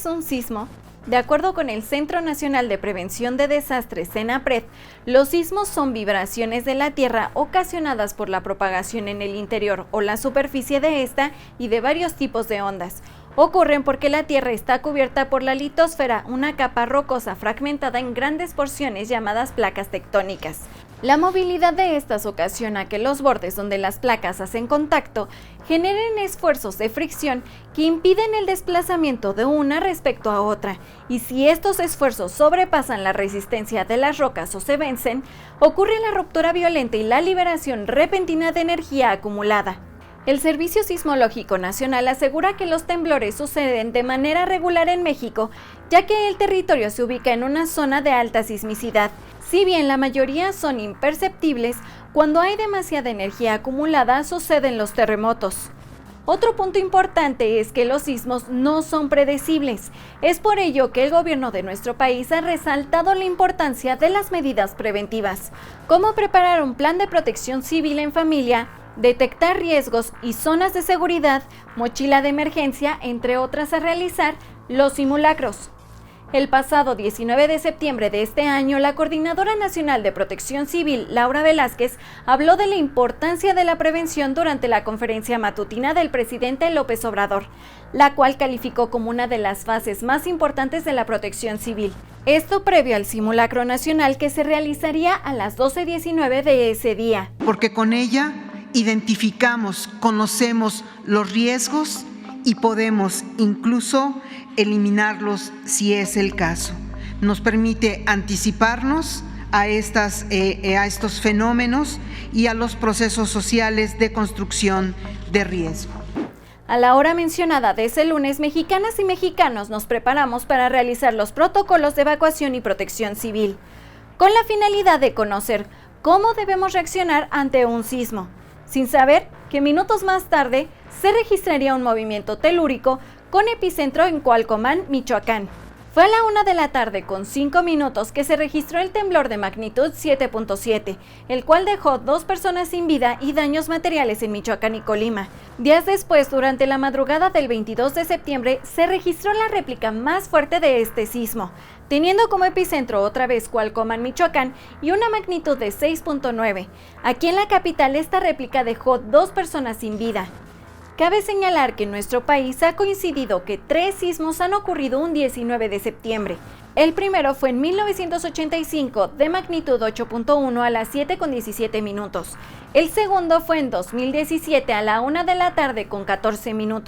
es un sismo? De acuerdo con el Centro Nacional de Prevención de Desastres, CENAPRED, los sismos son vibraciones de la Tierra ocasionadas por la propagación en el interior o la superficie de esta y de varios tipos de ondas. Ocurren porque la Tierra está cubierta por la litosfera, una capa rocosa fragmentada en grandes porciones llamadas placas tectónicas. La movilidad de estas ocasiona que los bordes donde las placas hacen contacto generen esfuerzos de fricción que impiden el desplazamiento de una respecto a otra, y si estos esfuerzos sobrepasan la resistencia de las rocas o se vencen, ocurre la ruptura violenta y la liberación repentina de energía acumulada. El Servicio Sismológico Nacional asegura que los temblores suceden de manera regular en México, ya que el territorio se ubica en una zona de alta sismicidad. Si bien la mayoría son imperceptibles, cuando hay demasiada energía acumulada suceden los terremotos. Otro punto importante es que los sismos no son predecibles. Es por ello que el gobierno de nuestro país ha resaltado la importancia de las medidas preventivas, como preparar un plan de protección civil en familia, detectar riesgos y zonas de seguridad, mochila de emergencia, entre otras a realizar los simulacros. El pasado 19 de septiembre de este año, la Coordinadora Nacional de Protección Civil, Laura Velázquez, habló de la importancia de la prevención durante la conferencia matutina del presidente López Obrador, la cual calificó como una de las fases más importantes de la protección civil. Esto previo al simulacro nacional que se realizaría a las 12:19 de ese día. Porque con ella identificamos, conocemos los riesgos y podemos incluso eliminarlos si es el caso. Nos permite anticiparnos a estos fenómenos y a los procesos sociales de construcción de riesgo. A la hora mencionada de ese lunes, mexicanas y mexicanos nos preparamos para realizar los protocolos de evacuación y protección civil, con la finalidad de conocer cómo debemos reaccionar ante un sismo, sin saber que minutos más tarde se registraría un movimiento telúrico con epicentro en Cualcomán, Michoacán. Fue a la 1:05 p.m. que se registró el temblor de magnitud 7.7, el cual dejó 2 personas sin vida y daños materiales en Michoacán y Colima. Días después, durante la madrugada del 22 de septiembre, se registró la réplica más fuerte de este sismo, teniendo como epicentro otra vez Cualcomán, Michoacán, y una magnitud de 6.9. Aquí en la capital, esta réplica dejó 2 personas sin vida. Cabe señalar que en nuestro país ha coincidido que 3 sismos han ocurrido un 19 de septiembre. El primero fue en 1985 de magnitud 8.1 a las 7:17 p.m. El segundo fue en 2017 a la 1:14 p.m.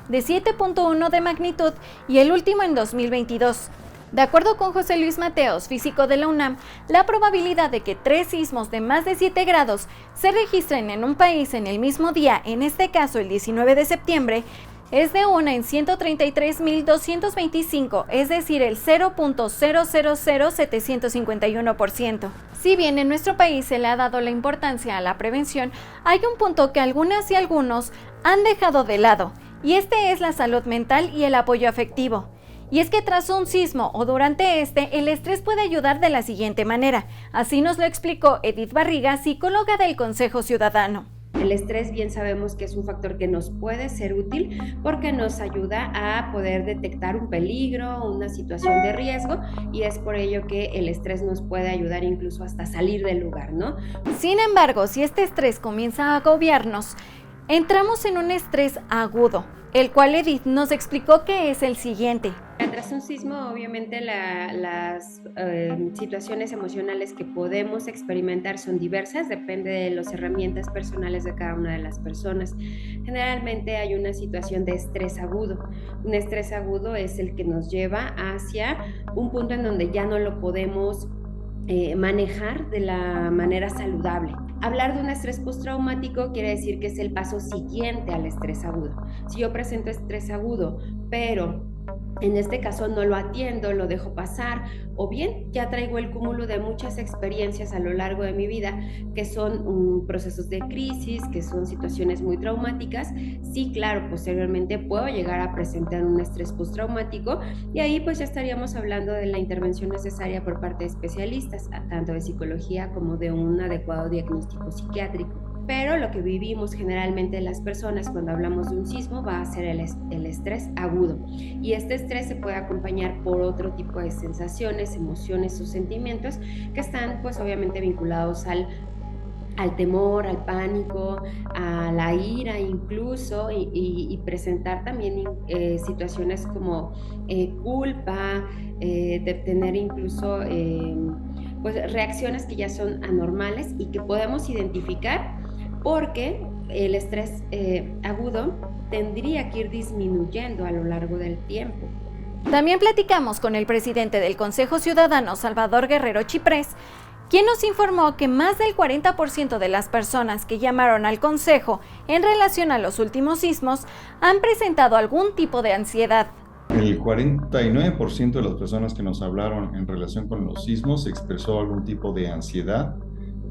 de 7.1 de magnitud y el último en 2022. De acuerdo con José Luis Mateos, físico de la UNAM, la probabilidad de que 3 sismos de más de 7 grados se registren en un país en el mismo día, en este caso el 19 de septiembre, es de 1 en 133.225, es decir, el 0.000751%. Si bien en nuestro país se le ha dado la importancia a la prevención, hay un punto que algunas y algunos han dejado de lado, y este es la salud mental y el apoyo afectivo. Y es que tras un sismo o durante el estrés puede ayudar de la siguiente manera. Así nos lo explicó Edith Barriga, psicóloga del Consejo Ciudadano. El estrés bien sabemos que es un factor que nos puede ser útil porque nos ayuda a poder detectar un peligro, una situación de riesgo, y es por ello que el estrés nos puede ayudar incluso hasta salir del lugar, ¿no? Sin embargo, si este estrés comienza a agobiarnos, entramos en un estrés agudo, el cual Edith nos explicó que es el siguiente. Tras un sismo, obviamente las situaciones emocionales que podemos experimentar son diversas, depende de las herramientas personales de cada una de las personas. Generalmente hay una situación de estrés agudo. Un estrés agudo es el que nos lleva hacia un punto en donde ya no lo podemos manejar de la manera saludable. Hablar de un estrés postraumático quiere decir que es el paso siguiente al estrés agudo. Si yo presento estrés agudo, pero en este caso no lo atiendo, lo dejo pasar, o bien ya traigo el cúmulo de muchas experiencias a lo largo de mi vida que son procesos de crisis, que son situaciones muy traumáticas. Sí, claro, posteriormente puedo llegar a presentar un estrés postraumático y ahí pues ya estaríamos hablando de la intervención necesaria por parte de especialistas, tanto de psicología como de un adecuado diagnóstico psiquiátrico. pero lo que vivimos generalmente las personas cuando hablamos de un sismo va a ser el estrés agudo, y este estrés se puede acompañar por otro tipo de sensaciones, emociones o sentimientos que están pues obviamente vinculados al temor, al pánico, a la ira incluso, y presentar también situaciones como culpa, de tener incluso pues reacciones que ya son anormales y que podemos identificar porque el estrés agudo tendría que ir disminuyendo a lo largo del tiempo. También platicamos con el presidente del Consejo Ciudadano, Salvador Guerrero Chiprés, quien nos informó que más del 40% de las personas que llamaron al Consejo en relación a los últimos sismos han presentado algún tipo de ansiedad. El 49% de las personas que nos hablaron en relación con los sismos expresó algún tipo de ansiedad,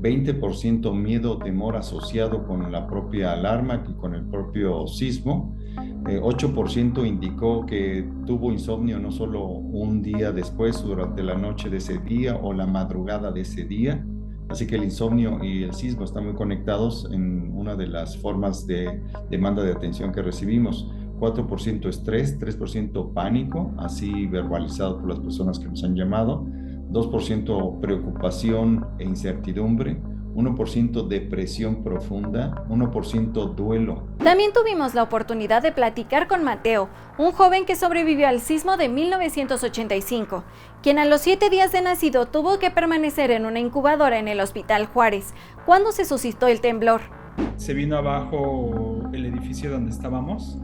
20% miedo o temor asociado con la propia alarma y con el propio sismo, 8% indicó que tuvo insomnio no solo un día después, durante la noche de ese día o la madrugada de ese día. Así que el insomnio y el sismo están muy conectados en una de las formas de demanda de atención que recibimos. 4% estrés, 3% pánico, así verbalizado por las personas que nos han llamado, 2% preocupación e incertidumbre, 1% depresión profunda, 1% duelo. También tuvimos la oportunidad de platicar con Mateo, un joven que sobrevivió al sismo de 1985, quien a los 7 días de nacido tuvo que permanecer en una incubadora en el Hospital Juárez, cuando se suscitó el temblor. Se vino abajo el edificio donde estábamos.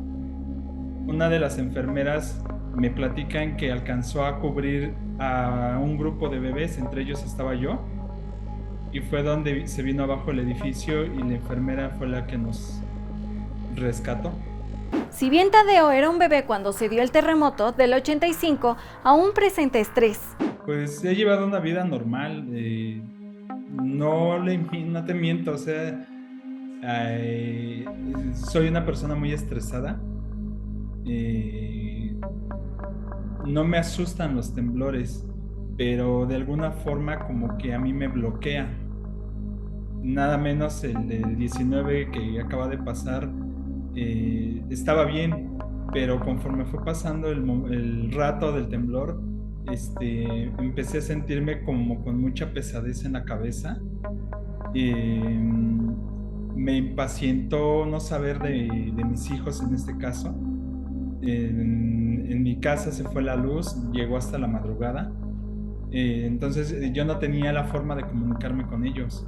Una de las enfermeras me platican que alcanzó a cubrir a un grupo de bebés, entre ellos estaba yo, y fue donde se vino abajo el edificio y la enfermera fue la que nos rescató. Si bien Tadeo era un bebé cuando se dio el terremoto del 85, aún presenta estrés. Pues he llevado una vida normal, no te miento, o sea, soy una persona muy estresada. No me asustan los temblores, pero de alguna forma como que a mí me bloquea. Nada menos el del 19 que acaba de pasar, estaba bien, pero conforme fue pasando el rato del temblor, empecé a sentirme como con mucha pesadez en la cabeza. Me impacientó no saber de mis hijos en este caso. En mi casa se fue la luz, llegó hasta la madrugada, entonces yo no tenía la forma de comunicarme con ellos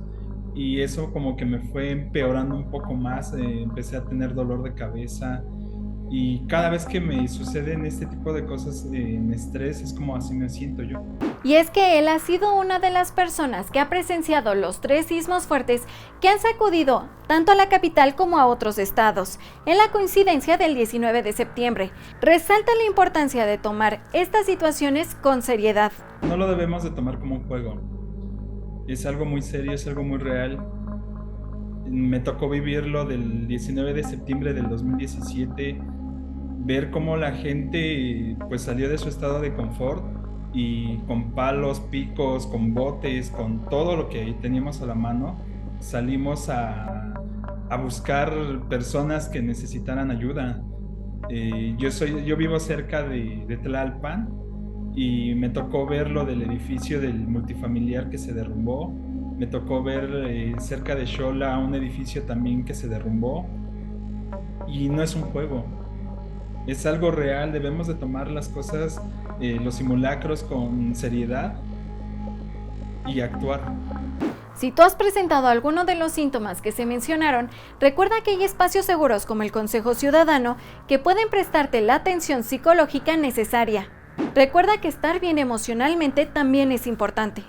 y eso como que me fue empeorando un poco más. Empecé a tener dolor de cabeza y cada vez que me suceden este tipo de cosas en estrés es como así me siento yo. Y es que él ha sido una de las personas que ha presenciado los 3 sismos fuertes que han sacudido tanto a la capital como a otros estados, en la coincidencia del 19 de septiembre. Resalta la importancia de tomar estas situaciones con seriedad. No lo debemos de tomar como un juego. Es algo muy serio, es algo muy real. Me tocó vivirlo del 19 de septiembre del 2017, ver cómo la gente pues salió de su estado de confort y con palos, picos, con botes, con todo lo que teníamos a la mano, salimos a buscar personas que necesitaran ayuda. Yo vivo cerca de Tlalpan y me tocó ver lo del edificio del multifamiliar que se derrumbó. Me tocó ver cerca de Xola un edificio también que se derrumbó. Y no es un juego, es algo real. Debemos de tomar las cosas, los simulacros con seriedad y actuar. Si tú has presentado alguno de los síntomas que se mencionaron, recuerda que hay espacios seguros como el Consejo Ciudadano que pueden prestarte la atención psicológica necesaria. Recuerda que estar bien emocionalmente también es importante.